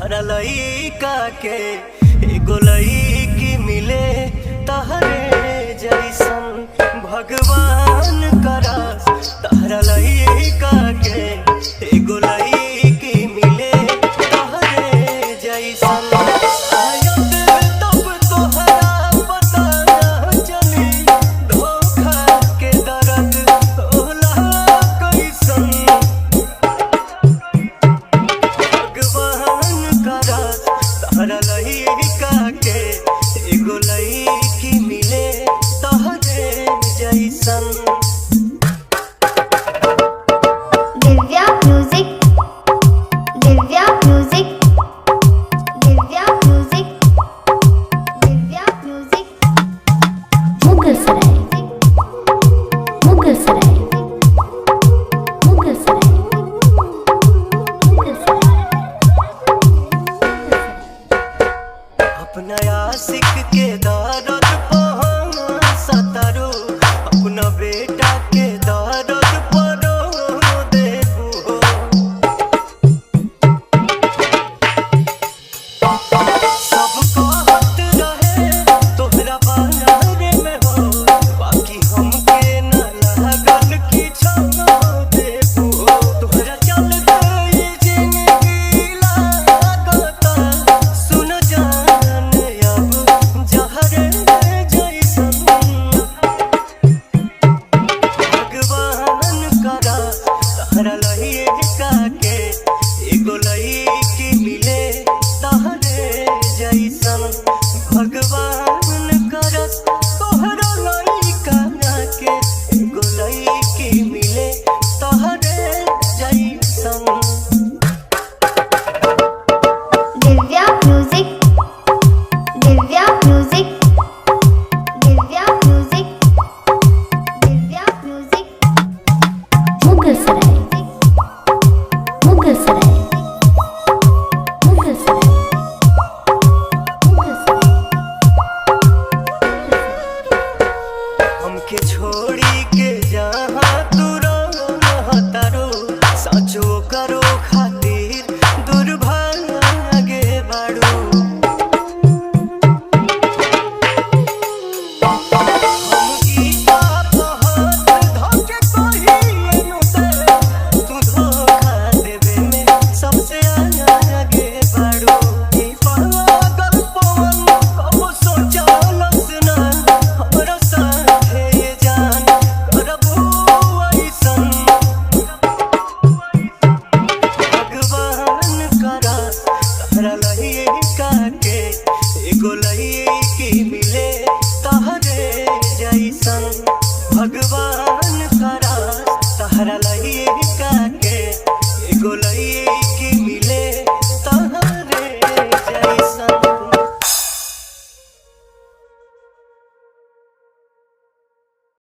तहरा लइका के एगो लइकी मिले तहरे जैसन भगवान करस। तहरा लइका के एगो लइकी मिले तहरे जैसन। तहरा लइका के एगो लइकी मिले तहरे जैसन। Divya music, Divya music, Divya music, Divya music. Mughal सराय, मुगल सराय, मुगल सराय, मुगल सराय। अपना आशिक के दर्द सतारो, अपना बेटा के दर्द परो देखो। सब कहत रहे तोहरा बारे में हो, बाकी हमके न लागल किछो देखो। तोहरा चल गई जिंदगी लागत सुन जान अब जहरे जैसन। भगवान करा तहरा लइका के एगो लइकी मिले तहरे जैसन। भगवान करस तोहरा लइका के एगो लइकी मिले तहरे जैसन। Divya music, Divya music, Divya music, Divya music. Mughal सराय, मुगल सराय, मुगल सराय, मुगल सराय। हमके छोड़ी के जहाँ तू रहतारो, सचो करो खातिर दुर्भाग्य बाड़ू। हम ई बात हाथ धोके कहिएनु से, तू धोखा देवे में सबसे आगे बाड़ू। ई पागल पवन कबो सोचलस ना हमरा साथे ये जान करबू ऐसन। भगवान करा तहरा लइका के एगो लइकी मिले तहरे जैसन। भगवान करा तहरा लइका